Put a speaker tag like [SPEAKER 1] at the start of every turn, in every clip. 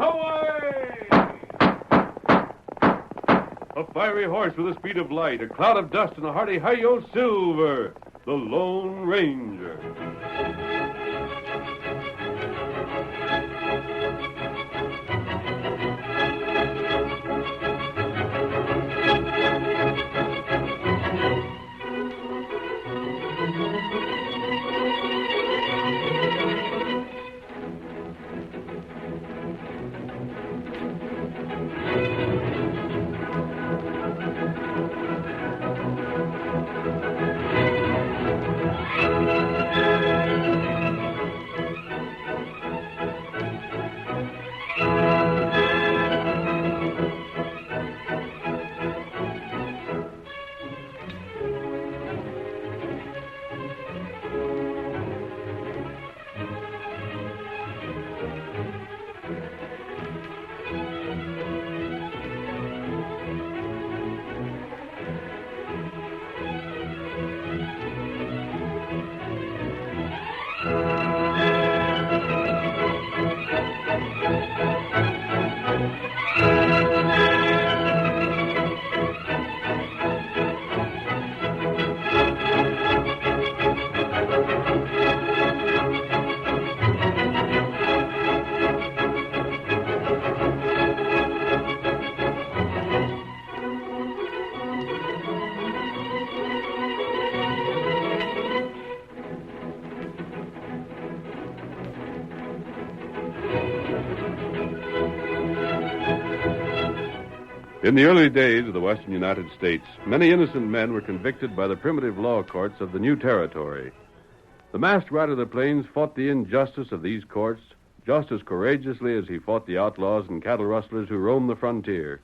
[SPEAKER 1] Away! A fiery horse with the speed of light, a cloud of dust, and a hearty hi-yo Silver, the Lone Ranger. In the early days of the western United States, many innocent men were convicted by the primitive law courts of the new territory. The masked rider of the plains fought the injustice of these courts just as courageously as he fought the outlaws and cattle rustlers who roamed the frontier.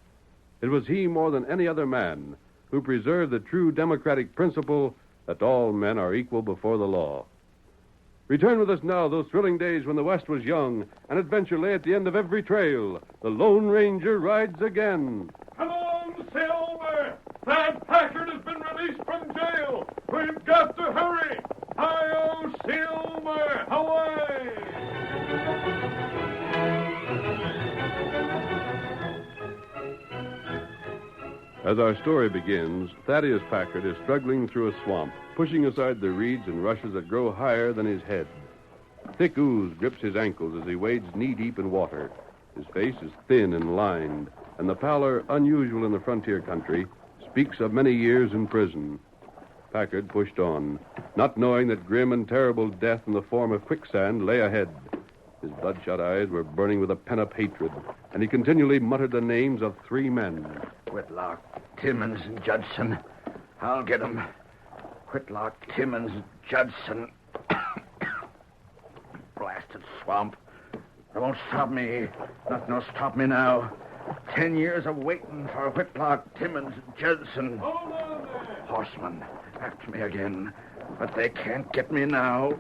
[SPEAKER 1] It was he, more than any other man, who preserved the true democratic principle that all men are equal before the law. Return with us now to those thrilling days when the West was young and adventure lay at the end of every trail. The Lone Ranger rides again.
[SPEAKER 2] Come on, Silver! That Packard has been released from jail. We've got to hurry. Hi-yo, Silver! Away!
[SPEAKER 1] As our story begins, Thaddeus Packard is struggling through a swamp, pushing aside the reeds and rushes that grow higher than his head. Thick ooze grips his ankles as he wades knee-deep in water. His face is thin and lined, and the pallor, unusual in the frontier country, speaks of many years in prison. Packard pushed on, not knowing that grim and terrible death in the form of quicksand lay ahead. His bloodshot eyes were burning with a pent-up hatred, and he continually muttered the names of 3 men.
[SPEAKER 3] Whitlock, Timmons, and Judson. I'll get 'em. Whitlock, Timmons, Judson. Blasted swamp. It won't stop me. Nothing'll stop me now. 10 years of waiting for Whitlock, Timmons, and Judson.
[SPEAKER 2] Hold on there!
[SPEAKER 3] Horsemen, after me again. But they can't get me now.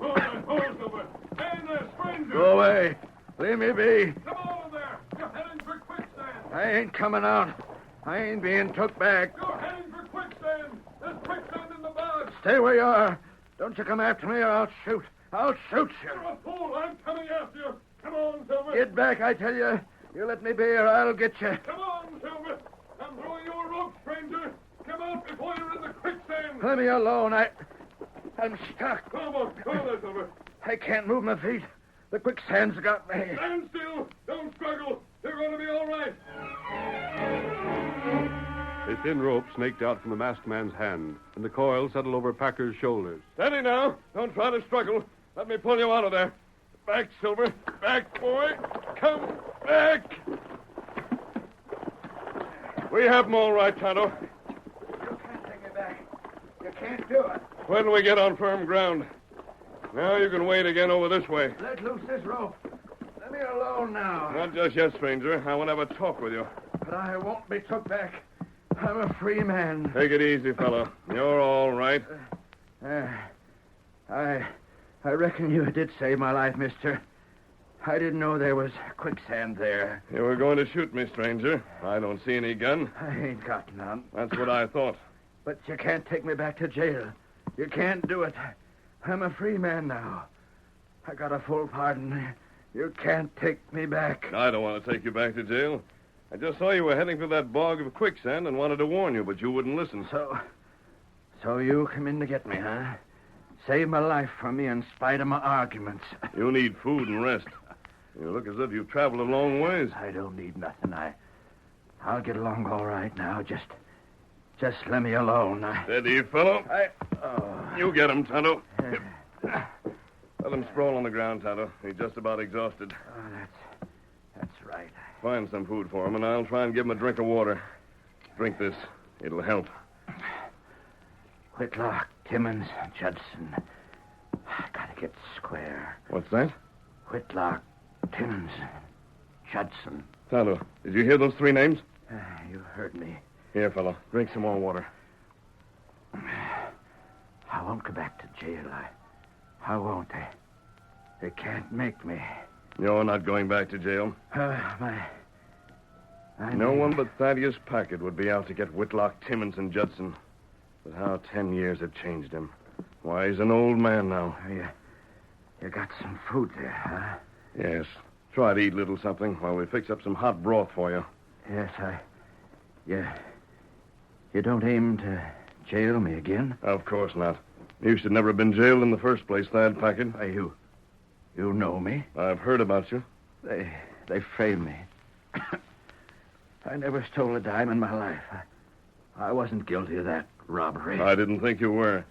[SPEAKER 2] Hold Silver! Hey there, stranger!
[SPEAKER 3] Go away. Leave me be.
[SPEAKER 2] Come on there! You're heading for quicksand!
[SPEAKER 3] I ain't coming out. I ain't being took back.
[SPEAKER 2] You're heading for quicksand! There's quicksand in the bogs!
[SPEAKER 3] Stay where you are. Don't you come after me or I'll shoot. I'll shoot you.
[SPEAKER 2] You're a fool! I'm coming after you! Come on, Silver!
[SPEAKER 3] Get back, I tell you. You let me be or I'll get you.
[SPEAKER 2] Come on, Silver! I'm throwing you a rope, stranger! Come out before you're in the quicksand!
[SPEAKER 3] Let me alone. I'm stuck.
[SPEAKER 2] Come on there, Silver!
[SPEAKER 3] I can't move my feet. The quicksand's got me.
[SPEAKER 2] Stand still! Don't struggle! You're going to be all right!
[SPEAKER 1] A thin rope snaked out from the masked man's hand, and the coil settled over Packard's shoulders.
[SPEAKER 2] Steady now. Don't try to struggle. Let me pull you out of there. Back, Silver. Back, boy. Come back. We have them all right, Tonto.
[SPEAKER 3] You can't take me back. You can't do it.
[SPEAKER 2] When we get on firm ground. Now you can wait again over this way.
[SPEAKER 3] Let loose this rope. Let me alone now.
[SPEAKER 2] Not just yet, stranger. I want to have a talk with you.
[SPEAKER 3] But I won't be took back. I'm a free man.
[SPEAKER 2] Take it easy, fellow. You're all right.
[SPEAKER 3] I reckon you did save my life, mister. I didn't know there was quicksand there.
[SPEAKER 2] You were going to shoot me, stranger. I don't see any gun.
[SPEAKER 3] I ain't got none.
[SPEAKER 2] That's what I thought.
[SPEAKER 3] But you can't take me back to jail. You can't do it. I'm a free man now. I got a full pardon. You can't take me back.
[SPEAKER 1] I don't want to take you back to jail. I just saw you were heading through that bog of quicksand and wanted to warn you, but you wouldn't listen.
[SPEAKER 3] So you come in to get me, huh? Save my life for me in spite of my arguments.
[SPEAKER 1] You need food and rest. You look as if you've traveled a long ways.
[SPEAKER 3] I don't need nothing. I'll get along all right now. Just let me alone.
[SPEAKER 1] Steady, fellow.
[SPEAKER 3] Oh.
[SPEAKER 1] You get him, Tonto. Let him sprawl on the ground, Tonto. He's just about exhausted.
[SPEAKER 3] Oh, that's right.
[SPEAKER 1] Find some food for him, and I'll try and give him a drink of water. Drink this. It'll help.
[SPEAKER 3] Whitlock, Timmons, Judson. I gotta get square.
[SPEAKER 1] What's that?
[SPEAKER 3] Whitlock, Timmons, Judson.
[SPEAKER 1] Tonto, did you hear those three names?
[SPEAKER 3] You heard me.
[SPEAKER 1] Here, fellow. Drink some more water.
[SPEAKER 3] I won't go back to jail. I won't. They can't make me.
[SPEAKER 1] You're not going back to jail. No one but Thaddeus Packard would be out to get Whitlock, Timmons, and Judson. But how 10 years had changed him. Why, he's an old man now.
[SPEAKER 3] You got some food there, huh?
[SPEAKER 1] Yes. Try to eat a little something while we fix up some hot broth for you.
[SPEAKER 3] Yes, You don't aim to jail me again?
[SPEAKER 1] Of course not. You should never have been jailed in the first place, Thad Packard.
[SPEAKER 3] You know me?
[SPEAKER 1] I've heard about you.
[SPEAKER 3] They framed me. I never stole a dime in my life. I wasn't guilty of that robbery.
[SPEAKER 1] I didn't think you were.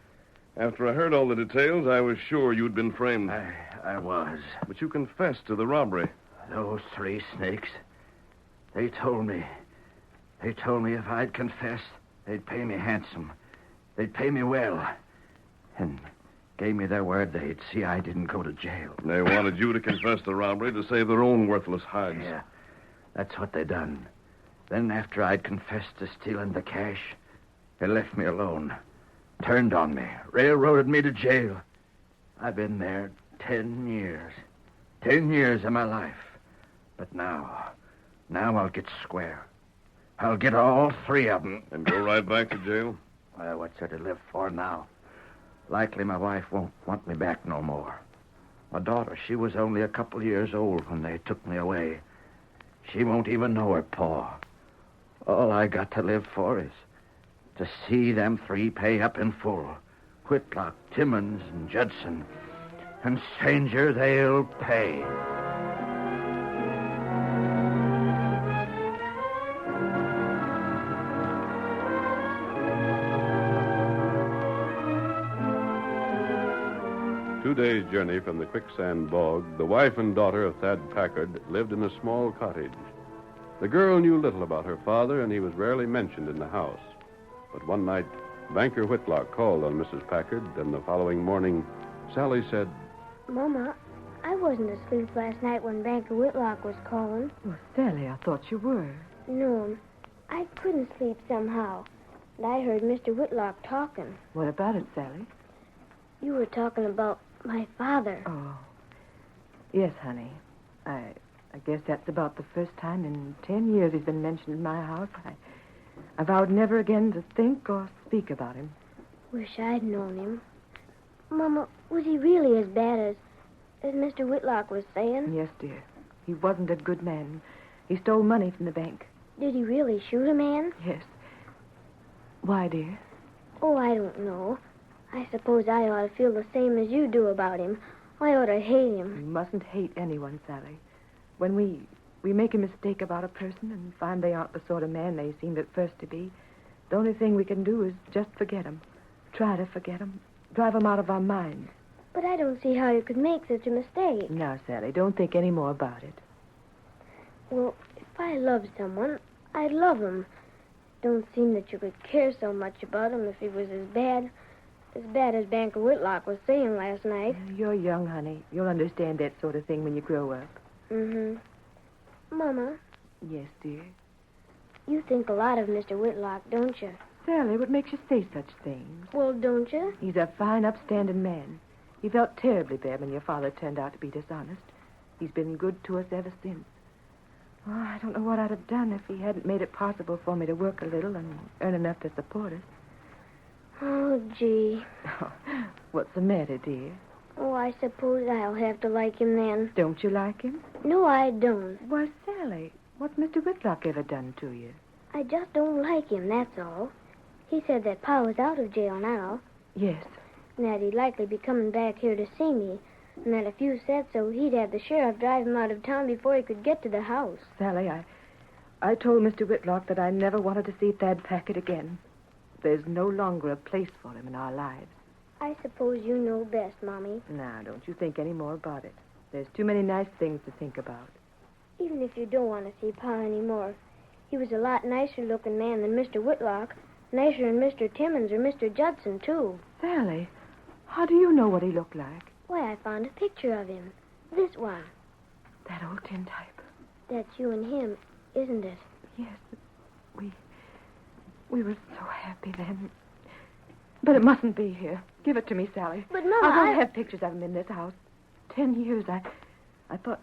[SPEAKER 1] After I heard all the details, I was sure you'd been framed.
[SPEAKER 3] I was.
[SPEAKER 1] But you confessed to the robbery.
[SPEAKER 3] Those three snakes, they told me if I'd confess, they'd pay me handsome. They'd pay me well. And gave me their word they'd see I didn't go to jail.
[SPEAKER 1] They wanted you to confess the robbery to save their own worthless hides.
[SPEAKER 3] Yeah, that's what they done. Then after I'd confessed to stealing the cash, they left me alone. Turned on me, railroaded me to jail. I've been there 10 years. 10 years of my life. But now I'll get square. I'll get all three of them.
[SPEAKER 1] And go right back to jail?
[SPEAKER 3] Well, what's there to live for now? Likely my wife won't want me back no more. My daughter, she was only a couple years old when they took me away. She won't even know her pa. All I got to live for is to see them three pay up in full. Whitlock, Timmons, and Judson. And stranger, they'll pay.
[SPEAKER 1] Two days' journey from the quicksand bog, the wife and daughter of Thad Packard lived in a small cottage. The girl knew little about her father, and he was rarely mentioned in the house. But one night, Banker Whitlock called on Mrs. Packard, and the following morning, Sally said,
[SPEAKER 4] Mama, I wasn't asleep last night when Banker Whitlock was calling.
[SPEAKER 5] Well, Sally, I thought you were.
[SPEAKER 4] No, I couldn't sleep somehow. And I heard Mr. Whitlock talking.
[SPEAKER 5] What about it, Sally?
[SPEAKER 4] You were talking about my father.
[SPEAKER 5] Oh. Yes, honey. I guess that's about the first time in 10 years he's been mentioned in my house. I vowed never again to think or speak about him.
[SPEAKER 4] Wish I'd known him. Mama, was he really as bad as Mr. Whitlock was saying?
[SPEAKER 5] Yes, dear. He wasn't a good man. He stole money from the bank.
[SPEAKER 4] Did he really shoot a man?
[SPEAKER 5] Yes. Why, dear?
[SPEAKER 4] Oh, I don't know. I suppose I ought to feel the same as you do about him. I ought to hate him.
[SPEAKER 5] You mustn't hate anyone, Sally. When we make a mistake about a person and find they aren't the sort of man they seemed at first to be, the only thing we can do is just forget them. Try to forget them. Drive them out of our minds.
[SPEAKER 4] But I don't see how you could make such a mistake.
[SPEAKER 5] Now, Sally, don't think any more about it.
[SPEAKER 4] Well, if I loved someone, I'd love him. Don't seem that you could care so much about him if he was as bad as Banker Whitlock was saying last night.
[SPEAKER 5] You're young, honey. You'll understand that sort of thing when you grow up.
[SPEAKER 4] Mm-hmm. Mama.
[SPEAKER 5] Yes, dear?
[SPEAKER 4] You think a lot of Mr. Whitlock, don't you?
[SPEAKER 5] Sally, what makes you say such things?
[SPEAKER 4] Well, don't you?
[SPEAKER 5] He's a fine, upstanding man. He felt terribly bad when your father turned out to be dishonest. He's been good to us ever since. Oh, I don't know what I'd have done if he hadn't made it possible for me to work a little and earn enough to support us.
[SPEAKER 4] Oh, gee.
[SPEAKER 5] What's the matter, dear?
[SPEAKER 4] Oh, I suppose I'll have to like him then.
[SPEAKER 5] Don't you like him?
[SPEAKER 4] No, I don't.
[SPEAKER 5] Why, Sally, what's Mr. Whitlock ever done to you?
[SPEAKER 4] I just don't like him, that's all. He said that Pa was out of jail now,
[SPEAKER 5] Yes.
[SPEAKER 4] and that he'd likely be coming back here to see me, and that if you said so, he'd have the sheriff drive him out of town before he could get to the house.
[SPEAKER 5] Sally, I told Mr. Whitlock that I never wanted to see Thad Packard again. There's no longer a place for him in our lives.
[SPEAKER 4] I suppose you know best, Mommy.
[SPEAKER 5] Now, don't you think any more about it. There's too many nice things to think about.
[SPEAKER 4] Even if you don't want to see Pa anymore, he was a lot nicer-looking man than Mr. Whitlock. Nicer than Mr. Timmons or Mr. Judson, too.
[SPEAKER 5] Sally, how do you know what he looked like?
[SPEAKER 4] Why, I found a picture of him. This one.
[SPEAKER 5] That old tintype.
[SPEAKER 4] That's you and him, isn't it?
[SPEAKER 5] Yes, we were so happy then. But it mustn't be here. Give it to me, Sally.
[SPEAKER 4] But, Mama,
[SPEAKER 5] I don't have pictures of him in this house. 10 years, I thought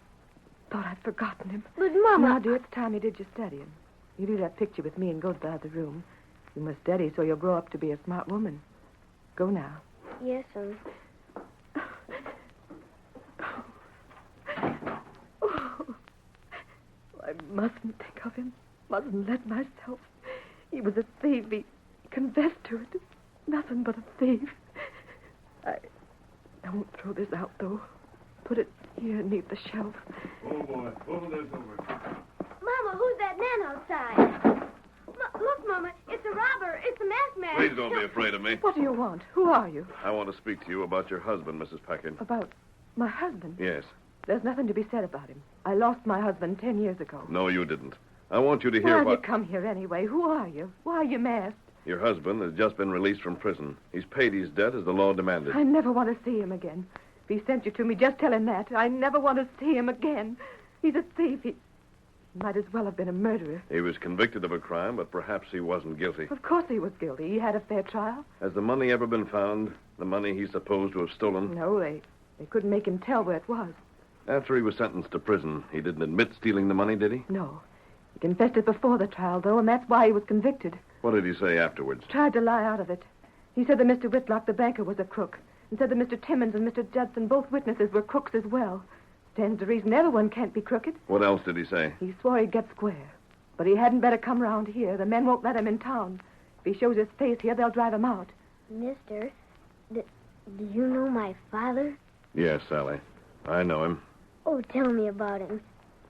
[SPEAKER 5] I'd forgotten him.
[SPEAKER 4] But, Mama...
[SPEAKER 5] Now, dear, it's time you did your studying. You leave that picture with me and go to the other room. You must study so you'll grow up to be a smart woman. Go now.
[SPEAKER 4] Yes,
[SPEAKER 5] I mustn't think of him. Mustn't let myself. He was a thief. He confessed to it. Nothing but a thief. I won't throw this out, though. Put it here neath the shelf.
[SPEAKER 2] Oh, boy. Pull this over.
[SPEAKER 4] Mama, who's that man outside? Look, Mama, it's a robber. It's a masked man.
[SPEAKER 1] Please don't be afraid of me.
[SPEAKER 5] What do you want? Who are you?
[SPEAKER 1] I want to speak to you about your husband, Mrs. Packard.
[SPEAKER 5] About my husband?
[SPEAKER 1] Yes.
[SPEAKER 5] There's nothing to be said about him. I lost my husband 10 years ago.
[SPEAKER 1] No, you didn't. I want you to
[SPEAKER 5] Why
[SPEAKER 1] hear
[SPEAKER 5] have
[SPEAKER 1] what...
[SPEAKER 5] you come here anyway? Who are you? Why are you masked?
[SPEAKER 1] Your husband has just been released from prison. He's paid his debt as the law demanded.
[SPEAKER 5] I never want to see him again. If he sent you to me, just tell him that. I never want to see him again. He's a thief. He might as well have been a murderer.
[SPEAKER 1] He was convicted of a crime, but perhaps he wasn't guilty.
[SPEAKER 5] Of course he was guilty. He had a fair trial.
[SPEAKER 1] Has the money ever been found? The money he's supposed to have stolen?
[SPEAKER 5] No, they couldn't make him tell where it was.
[SPEAKER 1] After he was sentenced to prison, he didn't admit stealing the money, did he?
[SPEAKER 5] No. He confessed it before the trial, though, and that's why he was convicted.
[SPEAKER 1] What did he say afterwards?
[SPEAKER 5] Tried to lie out of it. He said that Mr. Whitlock, the banker, was a crook, and said that Mr. Timmons and Mr. Judson, both witnesses, were crooks as well. Stands to reason everyone can't be crooked.
[SPEAKER 1] What else did he say?
[SPEAKER 5] He swore he'd get square. But he hadn't better come round here. The men won't let him in town. If he shows his face here, they'll drive him out.
[SPEAKER 4] Mister, do you know my father?
[SPEAKER 1] Yes, Sally. I know him.
[SPEAKER 4] Oh, tell me about him.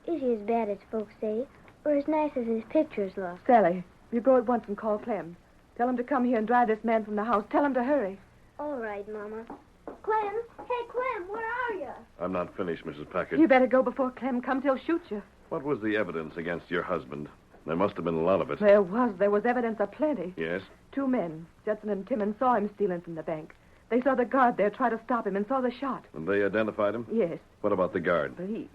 [SPEAKER 4] Is he as bad as folks say, or as nice as his pictures look?
[SPEAKER 5] Sally, you go at once and call Clem. Tell him to come here and drive this man from the house. Tell him to hurry.
[SPEAKER 4] All right, Mama. Clem? Hey, Clem, where are you?
[SPEAKER 1] I'm not finished, Mrs. Packard.
[SPEAKER 5] You better go before Clem comes. He'll shoot you.
[SPEAKER 1] What was the evidence against your husband? There must have been a lot of it.
[SPEAKER 5] There was evidence aplenty.
[SPEAKER 1] Yes?
[SPEAKER 5] 2 men, Judson and Timmons, saw him stealing from the bank. They saw the guard there try to stop him and saw the shot.
[SPEAKER 1] And they identified him?
[SPEAKER 5] Yes,
[SPEAKER 1] What about the guard?
[SPEAKER 5] but he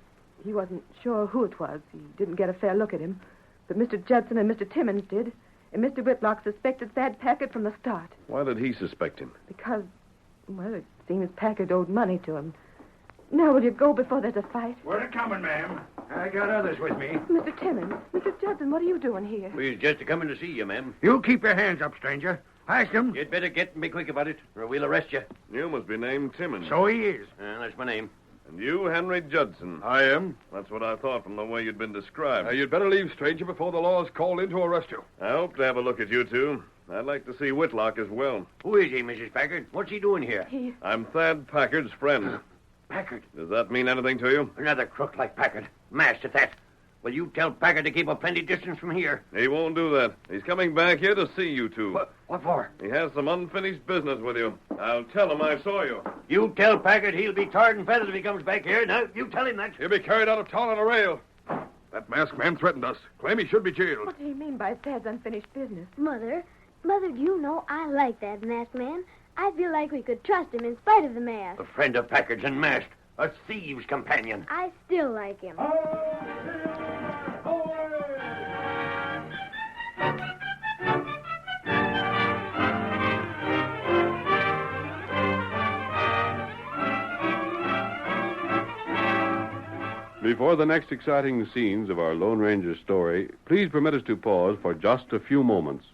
[SPEAKER 5] wasn't sure who it was. He didn't get a fair look at him. But Mr. Judson and Mr. Timmons did. And Mr. Whitlock suspected Thad Packard from the start.
[SPEAKER 1] Why did he suspect him?
[SPEAKER 5] Because, well, it seems Packard owed money to him. Now, will you go before there's a fight?
[SPEAKER 3] Where it coming, ma'am? I got others with me.
[SPEAKER 5] Mr. Timmons, Mr. Judson, what are you doing here?
[SPEAKER 6] We're just coming to see you, ma'am.
[SPEAKER 3] You keep your hands up, stranger. Ask him.
[SPEAKER 6] You'd better get and be quick about it, or we'll arrest you.
[SPEAKER 1] You must be named Timmons.
[SPEAKER 3] So he is.
[SPEAKER 6] That's my name.
[SPEAKER 1] And you, Henry Judson.
[SPEAKER 2] I am.
[SPEAKER 1] That's what I thought from the way you'd been described.
[SPEAKER 2] You'd better leave, stranger, before the law's called in to arrest you.
[SPEAKER 1] I hope to have a look at you two. I'd like to see Whitlock as well.
[SPEAKER 6] Who is he, Mrs. Packard? What's he doing here?
[SPEAKER 1] I'm Thad Packard's friend.
[SPEAKER 6] Packard.
[SPEAKER 1] Does that mean anything to you?
[SPEAKER 6] Another crook like Packard. Masked at that. Will you tell Packard to keep a plenty distance from here?
[SPEAKER 1] He won't do that. He's coming back here to see you two.
[SPEAKER 6] What for?
[SPEAKER 1] He has some unfinished business with you. I'll tell him I saw you.
[SPEAKER 6] You tell Packard he'll be tarred and feathered if he comes back here. Now, you tell him that.
[SPEAKER 2] He'll be carried out of town on a rail. That masked man threatened us. Claim he should be jailed.
[SPEAKER 5] What do you mean by Thad's unfinished business?
[SPEAKER 4] Mother, do you know I like that masked man? I feel like we could trust him in spite of the mask.
[SPEAKER 6] A friend of Packard's and masked. A thieves' companion.
[SPEAKER 4] I still like him.
[SPEAKER 1] Before the next exciting scenes of our Lone Ranger story, please permit us to pause for just a few moments.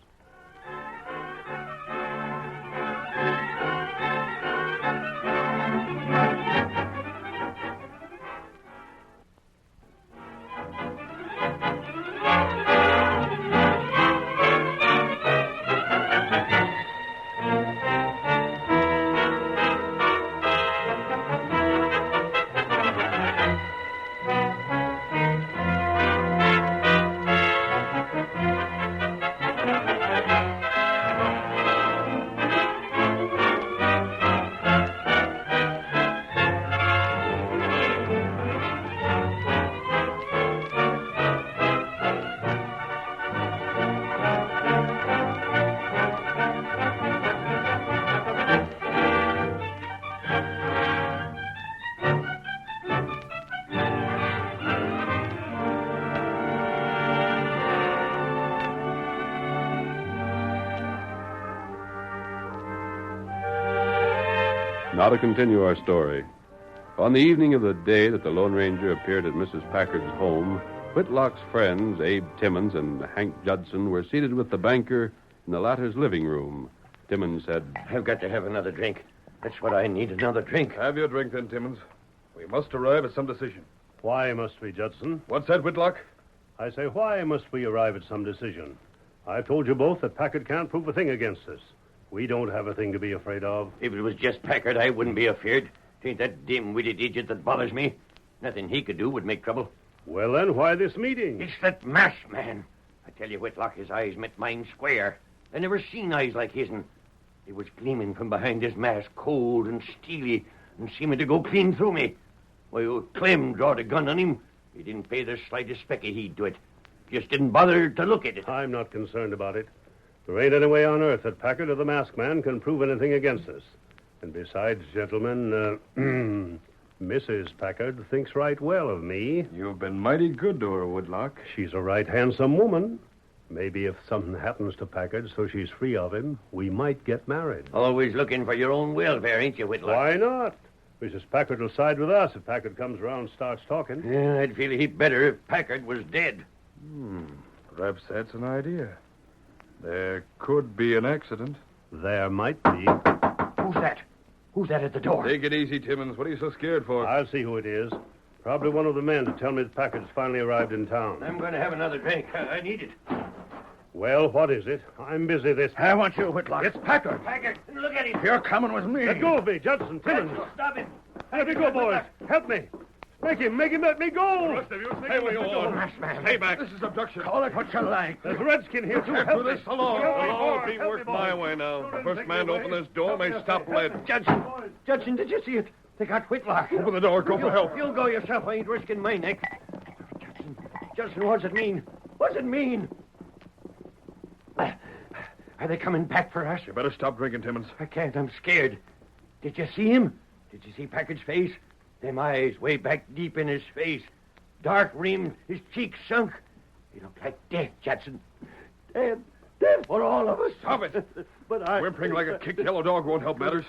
[SPEAKER 1] Now to continue our story. On the evening of the day that the Lone Ranger appeared at Mrs. Packard's home, Whitlock's friends, Abe Timmons and Hank Judson, were seated with the banker in the latter's living room. Timmons said,
[SPEAKER 6] I've got to have another drink. That's what I need, another drink.
[SPEAKER 2] Have your drink then, Timmons. We must arrive at some decision.
[SPEAKER 7] Why must we, Judson?
[SPEAKER 2] What's that, Whitlock?
[SPEAKER 7] I say, why must we arrive at some decision? I've told you both that Packard can't prove a thing against us. We don't have a thing to be afraid of.
[SPEAKER 6] If it was just Packard, I wouldn't be afeard. It ain't that dim-witted idiot that bothers me. Nothing he could do would make trouble.
[SPEAKER 7] Well, then, why this meeting?
[SPEAKER 6] It's that masked man. I tell you, Whitlock, his eyes met mine square. I never seen eyes like his'n. They was gleaming from behind his mask, cold and steely, and seeming to go clean through me. Why, old Clem drawed a gun on him. He didn't pay the slightest speck of heed to it. Just didn't bother to look at it.
[SPEAKER 7] I'm not concerned about it. There ain't any way on earth that Packard or the masked man can prove anything against us. And besides, gentlemen, Mrs. Packard thinks right well of me.
[SPEAKER 2] You've been mighty good to her, Whitlock.
[SPEAKER 7] She's a right handsome woman. Maybe if something happens to Packard so she's free of him, we might get married.
[SPEAKER 6] Always looking for your own welfare, ain't you, Whitlock?
[SPEAKER 7] Why not? Mrs. Packard will side with us if Packard comes around and starts talking.
[SPEAKER 6] Yeah, I'd feel a heap better if Packard was dead.
[SPEAKER 2] Perhaps that's an idea. There could be an accident.
[SPEAKER 7] There might be.
[SPEAKER 6] Who's that? Who's that at the door?
[SPEAKER 2] Take it easy, Timmons. What are you so scared for?
[SPEAKER 7] I'll see who it is. Probably one of the men to tell me that Packard's finally arrived in town.
[SPEAKER 6] I'm going to have another drink. I need it.
[SPEAKER 7] Well, what is it? I'm busy this...
[SPEAKER 3] I want you, Whitlock.
[SPEAKER 7] It's Packard.
[SPEAKER 6] Packard, look at him.
[SPEAKER 3] You're coming with me.
[SPEAKER 7] Let go of me, Judson, Timmons.
[SPEAKER 6] Stop him.
[SPEAKER 7] Let me go, boys. Help me. Make him let me go.
[SPEAKER 2] The rest of you, stay where you are. Stay back. This is abduction.
[SPEAKER 3] Call it what you like.
[SPEAKER 7] There's a redskin here, too.
[SPEAKER 2] Can't
[SPEAKER 7] Help
[SPEAKER 2] do
[SPEAKER 7] me.
[SPEAKER 2] this alone.
[SPEAKER 7] Help
[SPEAKER 2] The
[SPEAKER 7] me,
[SPEAKER 2] law will
[SPEAKER 7] boys.
[SPEAKER 2] be
[SPEAKER 7] Help me,
[SPEAKER 2] worked
[SPEAKER 7] boys.
[SPEAKER 2] my way now. The
[SPEAKER 7] Don't
[SPEAKER 2] first
[SPEAKER 7] take
[SPEAKER 2] man
[SPEAKER 7] me
[SPEAKER 2] to open
[SPEAKER 7] away.
[SPEAKER 2] this door may stop lead.
[SPEAKER 6] Judson, did you see it? They got Whitlock.
[SPEAKER 2] Open the door. Go for help.
[SPEAKER 6] You'll go yourself. I ain't risking my neck. Judson, what's it mean? What's it mean? Are they coming back for us?
[SPEAKER 2] You better stop drinking, Timmons.
[SPEAKER 6] I can't. I'm scared. Did you see him? Did you see Packard's face? Them eyes way back deep in his face. Dark rimmed, his cheeks sunk. He looked like death, Judson. Death for all of us.
[SPEAKER 2] Stop it.
[SPEAKER 6] But I...
[SPEAKER 2] Whimpering like a kicked yellow dog won't help matters.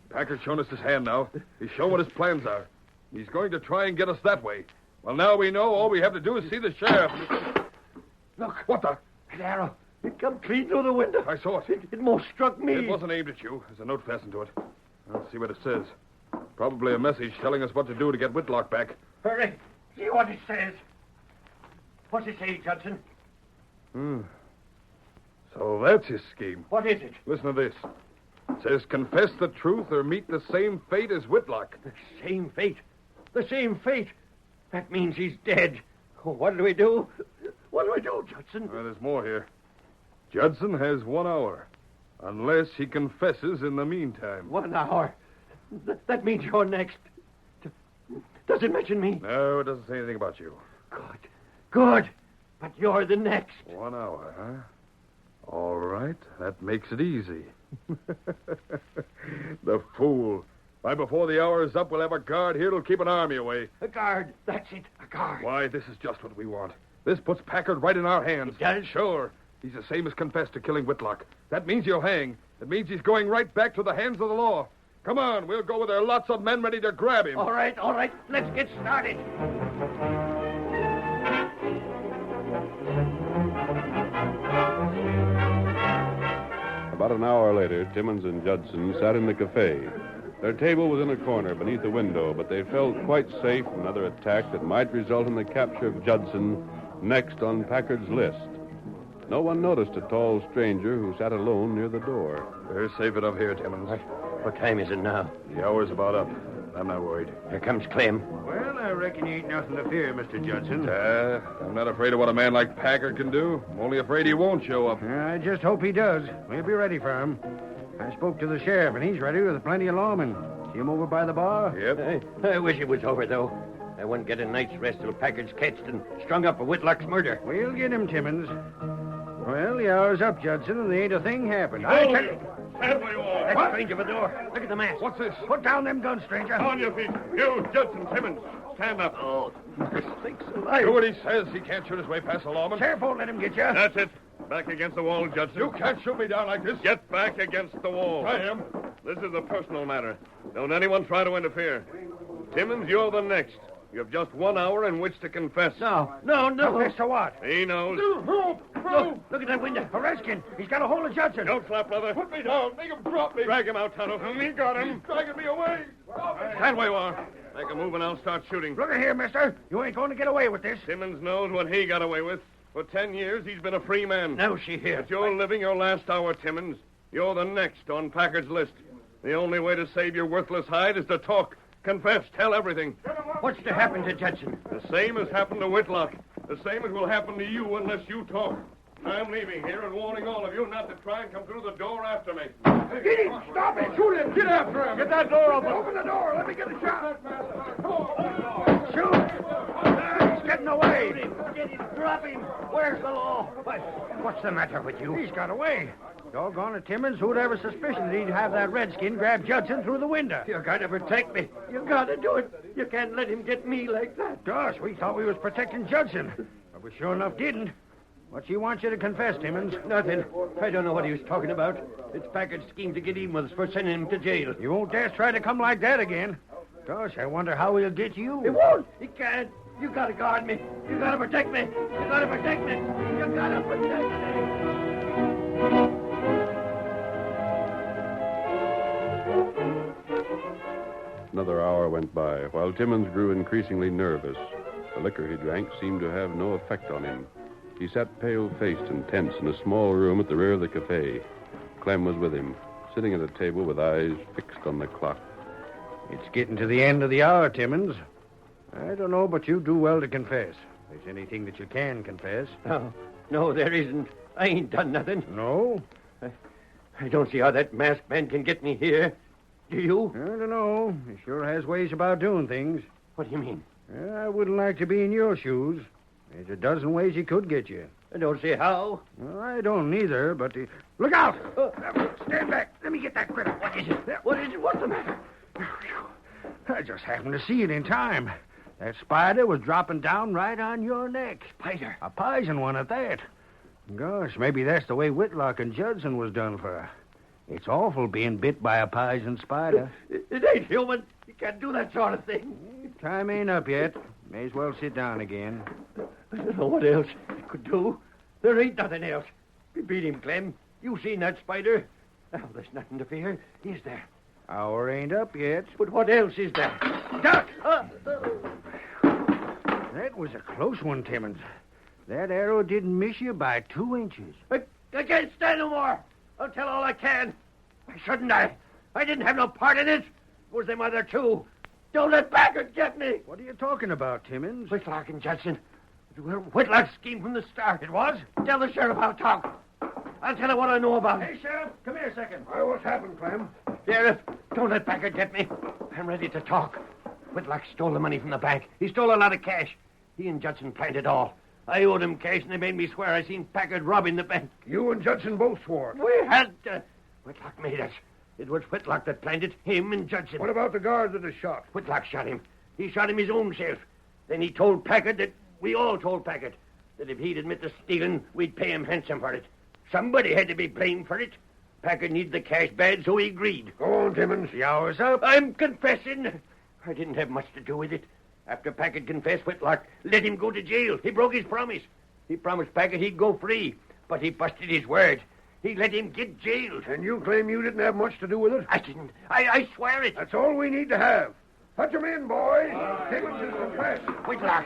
[SPEAKER 2] Packard's shown us his hand now. He's shown what his plans are. He's going to try and get us that way. Well, now we know all we have to do is see the sheriff.
[SPEAKER 6] Look.
[SPEAKER 2] What the?
[SPEAKER 6] That arrow. It come clean through the window.
[SPEAKER 2] I saw it.
[SPEAKER 6] It most struck me.
[SPEAKER 2] It wasn't aimed at you. There's a note fastened to it. Let's see what it says. Probably a message telling us what to do to get Whitlock back.
[SPEAKER 6] Hurry. See what it says. What's it say, Judson?
[SPEAKER 2] So that's his scheme.
[SPEAKER 6] What is it?
[SPEAKER 2] Listen to this. It says, confess the truth or meet the same fate as Whitlock.
[SPEAKER 6] The same fate. The same fate. That means he's dead. Oh, what do we do? What do we do, Judson?
[SPEAKER 2] There's more here. Judson has 1 hour. Unless he confesses in the meantime.
[SPEAKER 6] 1 hour. That means you're next. Does it mention me?
[SPEAKER 2] No, it doesn't say anything about you.
[SPEAKER 6] Good. Good. But you're the next.
[SPEAKER 2] 1 hour, huh? All right. That makes it easy. The fool. Right before the hour is up, we'll have a guard here who'll keep an army away.
[SPEAKER 6] A guard. That's it. A guard.
[SPEAKER 2] Why, this is just what we want. This puts Packard right in our hands.
[SPEAKER 6] It does?
[SPEAKER 2] Sure. He's the same as confessed to killing Whitlock. That means he'll hang. It means he's going right back to the hands of the law. Come on, we'll go with there are lots of men ready to grab him.
[SPEAKER 6] All right. Let's get started.
[SPEAKER 1] About an hour later, Timmons and Judson sat in the cafe. Their table was in a corner beneath the window, but they felt quite safe from another attack that might result in the capture of Judson next on Packard's list. No one noticed a tall stranger who sat alone near the door.
[SPEAKER 2] We're safe enough here, Timmons.
[SPEAKER 6] What time is it now?
[SPEAKER 2] The hour's about up. I'm not worried.
[SPEAKER 6] Here comes Clem.
[SPEAKER 3] Well, I reckon you ain't nothing to fear, Mr. Judson.
[SPEAKER 2] I'm not afraid of what a man like Packard can do. I'm only afraid he won't show up.
[SPEAKER 3] I just hope he does. We'll be ready for him. I spoke to the sheriff, and he's ready with plenty of lawmen. See him over by the bar?
[SPEAKER 2] Yep.
[SPEAKER 6] I wish it was over, though. I won't get a night's rest till Packard's catched and strung up for Whitlock's murder.
[SPEAKER 3] We'll get him, Timmons. Well, the hour's up, Judson, and there ain't a thing happened.
[SPEAKER 2] Stand where you are.
[SPEAKER 6] That stranger at the door. Look at the mask.
[SPEAKER 2] What's this?
[SPEAKER 3] Put down them guns, stranger.
[SPEAKER 2] On your feet. You, Judson Timmons. Stand up.
[SPEAKER 6] Oh, sakes alive.
[SPEAKER 2] Do what he says. He can't shoot his way past the lawman.
[SPEAKER 3] Sheriff won't let him get you.
[SPEAKER 2] That's it. Back against the wall, Judson. You can't shoot me down like this. Get back against the wall. I am. This is a personal matter. Don't anyone try to interfere. Timmons, you're the next. You have just 1 hour in which to confess.
[SPEAKER 6] No.
[SPEAKER 3] Confess to what?
[SPEAKER 2] He knows.
[SPEAKER 6] Look at that window.
[SPEAKER 3] A redskin. He's got a hold of Judson.
[SPEAKER 2] Don't flap, brother.
[SPEAKER 8] Put me down. Make him drop me.
[SPEAKER 2] Drag him out, Tonto.
[SPEAKER 8] He got him. He's dragging me away.
[SPEAKER 2] Stand where you are. Make a move and I'll start shooting.
[SPEAKER 3] Look at here, mister. You ain't going to get away with this.
[SPEAKER 2] Timmons knows what he got away with. For 10 years, he's been a free man.
[SPEAKER 6] Now she here.
[SPEAKER 2] But you're living your last hour, Timmons. You're the next on Packard's list. The only way to save your worthless hide is to talk. Confess. Tell everything.
[SPEAKER 6] What's to happen to Judson?
[SPEAKER 2] The same has happened to Whitlock. The same as will happen to you unless you talk. I'm leaving here and warning all of you not to try and come through the door after me.
[SPEAKER 3] Get him. Stop it. Shoot him.
[SPEAKER 8] Get after him.
[SPEAKER 2] Get that door open.
[SPEAKER 3] Open the door. Let me get a shot. Shoot. He's getting away.
[SPEAKER 6] Get him. Drop him. Where's the law? What's the matter with you?
[SPEAKER 3] He's got away. Doggone it, Timmons. Who'd ever suspicion that he'd have that redskin grab Judson through the window?
[SPEAKER 6] You gotta protect me. You gotta do it. You can't let him get me like that.
[SPEAKER 3] Gosh, we thought we was protecting Judson. But we sure enough didn't. What she wants you to confess, Timmons?
[SPEAKER 6] Nothing. I don't know what he was talking about. It's Packard's scheme to get even with us for sending him to jail.
[SPEAKER 3] You won't dare try to come like that again. Gosh, I wonder how he'll get you.
[SPEAKER 6] He won't. He can't. You gotta guard me. You gotta protect me. You gotta protect me. You gotta protect me.
[SPEAKER 1] Another hour went by, while Timmons grew increasingly nervous. The liquor he drank seemed to have no effect on him. He sat pale-faced and tense in a small room at the rear of the cafe. Clem was with him, sitting at a table with eyes fixed on the clock.
[SPEAKER 3] It's getting to the end of the hour, Timmons. I don't know, but you do well to confess. If there's anything that you can confess.
[SPEAKER 6] No, there isn't. I ain't done nothing.
[SPEAKER 3] No?
[SPEAKER 6] I don't see how that masked man can get me here. Do you?
[SPEAKER 3] I don't know. He sure has ways about doing things.
[SPEAKER 6] What do you mean?
[SPEAKER 3] I wouldn't like to be in your shoes. There's a dozen ways he could get you.
[SPEAKER 6] I don't see how.
[SPEAKER 3] Well, I don't neither, but... Look out! Stand back. Let me get that critter.
[SPEAKER 6] What is it? What is it? What's the matter?
[SPEAKER 3] I just happened to see it in time. That spider was dropping down right on your neck.
[SPEAKER 6] Spider?
[SPEAKER 3] A poison one at that. Gosh, maybe that's the way Whitlock and Judson was done for. It's awful being bit by a poison spider.
[SPEAKER 6] It ain't human. You can't do that sort of thing.
[SPEAKER 3] Time ain't up yet. May as well sit down again.
[SPEAKER 6] I don't know what else I could do. There ain't nothing else. We beat him, Clem. You seen that spider? Now, there's nothing to fear, is there?
[SPEAKER 3] Hour ain't up yet.
[SPEAKER 6] But what else is there?
[SPEAKER 3] Duck! That was a close one, Timmons. That arrow didn't miss you by 2 inches.
[SPEAKER 6] I can't stand no more. I'll tell all I can. Why shouldn't I? I didn't have no part in it. It was them other two. Don't let Packard get me.
[SPEAKER 3] What are you talking about, Timmons?
[SPEAKER 6] Whitlock and Judson. It was Whitlock's scheme from the start. It was? Tell the sheriff I'll talk. I'll tell her what I know about it.
[SPEAKER 3] Hey, Sheriff, come here a second.
[SPEAKER 2] What's happened, Clem?
[SPEAKER 6] Sheriff, don't let Packard get me. I'm ready to talk. Whitlock stole the money from the bank. He stole a lot of cash. He and Judson planned it all. I owed him cash, and they made me swear I seen Packard robbing the bank.
[SPEAKER 2] You and Judson both swore.
[SPEAKER 6] We had to. Whitlock made us. It was Whitlock that planned it, him and Judson.
[SPEAKER 2] What about the guard that is shot?
[SPEAKER 6] Whitlock shot him. He shot him his own self. Then he told Packard that... We all told Packard that if he'd admit to stealing, we'd pay him handsome for it. Somebody had to be blamed for it. Packard needed the cash bad, so he agreed.
[SPEAKER 2] Go on, Timmons.
[SPEAKER 3] The hour's up.
[SPEAKER 6] I'm confessing. I didn't have much to do with it. After Packard confessed, Whitlock let him go to jail. He broke his promise. He promised Packard he'd go free, but he busted his word. He let him get jailed.
[SPEAKER 2] And you claim you didn't have much to do with it?
[SPEAKER 6] I didn't. I swear it.
[SPEAKER 2] That's all we need to have. Touch him in, boys. Timmons is confessed.
[SPEAKER 6] Whitlock.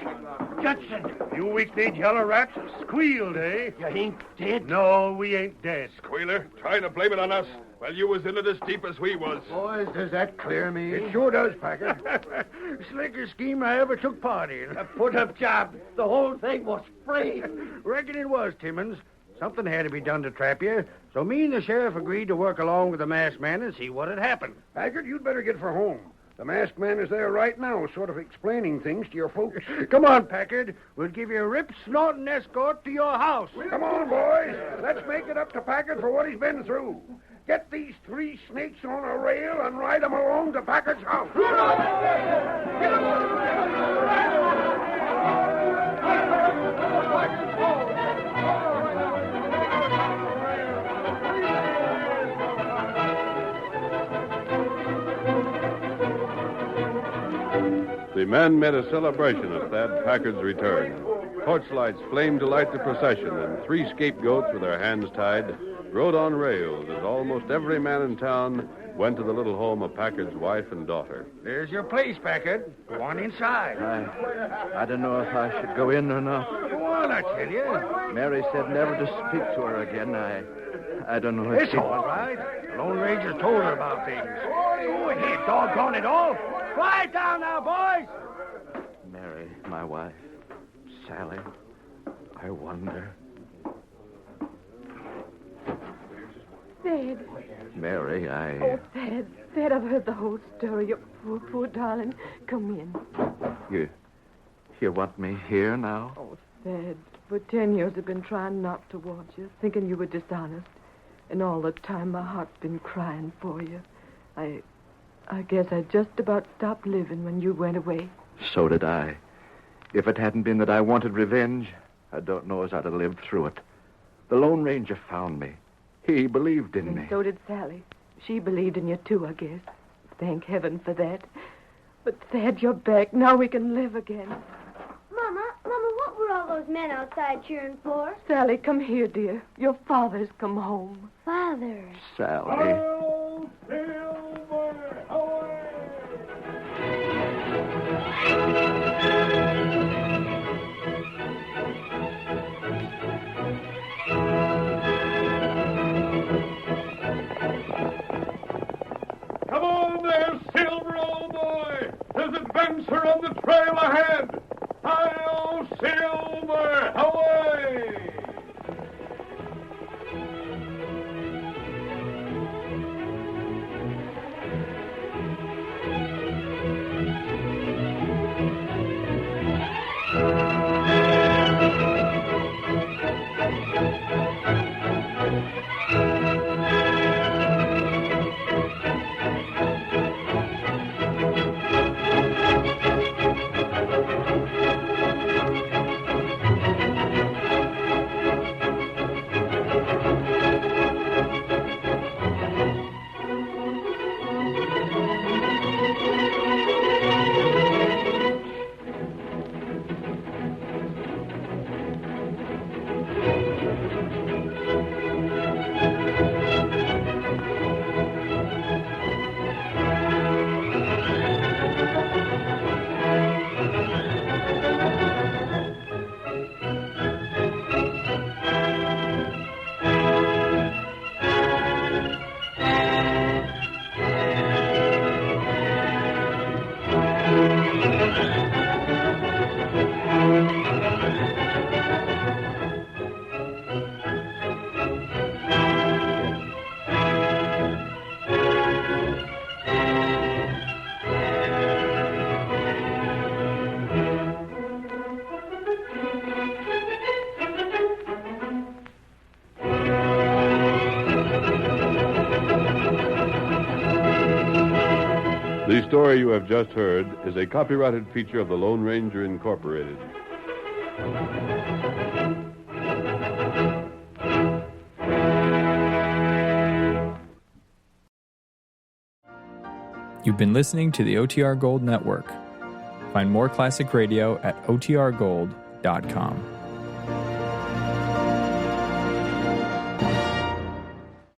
[SPEAKER 6] Judson.
[SPEAKER 7] You weak-kneed yellow rats squealed, eh?
[SPEAKER 6] You ain't dead?
[SPEAKER 7] No, we ain't dead.
[SPEAKER 2] Squealer, trying to blame it on us. Well, you was in it as deep as we was.
[SPEAKER 3] Boys, does that clear me?
[SPEAKER 2] It sure does, Packard.
[SPEAKER 3] Slickest scheme I ever took part in.
[SPEAKER 6] A put-up job. The whole thing was free.
[SPEAKER 3] Reckon it was, Timmons. Something had to be done to trap you, so me and the sheriff agreed to work along with the masked man and see what had happened.
[SPEAKER 2] Packard, you'd better get for home. The masked man is there right now, sort of explaining things to your folks.
[SPEAKER 3] Come on, Packard. We'll give you a rip-snorting escort to your house.
[SPEAKER 2] Come on, boys. Let's make it up to Packard for what he's been through. Get these 3 snakes on a rail and ride them along to Packard's house.
[SPEAKER 1] The men made a celebration of Thad Packard's return. Torchlights flamed to light the procession, and 3 scapegoats with their hands tied rode on rails as almost every man in town went to the little home of Packard's wife and daughter.
[SPEAKER 9] There's your place, Packard. Go on inside.
[SPEAKER 3] I don't know if I should go in or not.
[SPEAKER 9] Go on, I tell you.
[SPEAKER 3] Mary said never to speak to her again. I don't know if
[SPEAKER 9] It's all right. Lone Ranger told her about things. Go ahead, doggone it all. Quiet down now, boys.
[SPEAKER 3] Mary, my wife. Sally. I wonder.
[SPEAKER 5] Thad.
[SPEAKER 3] Mary,
[SPEAKER 5] Oh, Thad, I've heard the whole story. Your poor darling. Come in.
[SPEAKER 3] You want me here now?
[SPEAKER 5] Oh, Thad, for 10 years I've been trying not to want you, thinking you were dishonest. And all the time my heart's been crying for you. I guess I just about stopped living when you went away.
[SPEAKER 3] So did I. If it hadn't been that I wanted revenge, I don't know as I'd have lived through it. The Lone Ranger found me. He believed in me.
[SPEAKER 5] And so did Sally. She believed in you, too, I guess. Thank heaven for that. But, Thad, you're back. Now we can live again.
[SPEAKER 4] Mama, what were all those men outside cheering for?
[SPEAKER 5] Sally, come here, dear. Your father's come home.
[SPEAKER 4] Father.
[SPEAKER 3] Sally.
[SPEAKER 2] Hail, Silver! Away! Come on there, Silver, old boy! There's adventure on the trail ahead! Hi-yo, Silver! Away!
[SPEAKER 1] The story you have just heard is a copyrighted feature of the Lone Ranger Incorporated.
[SPEAKER 10] You've been listening to the OTR Gold Network. Find more classic radio at otrgold.com.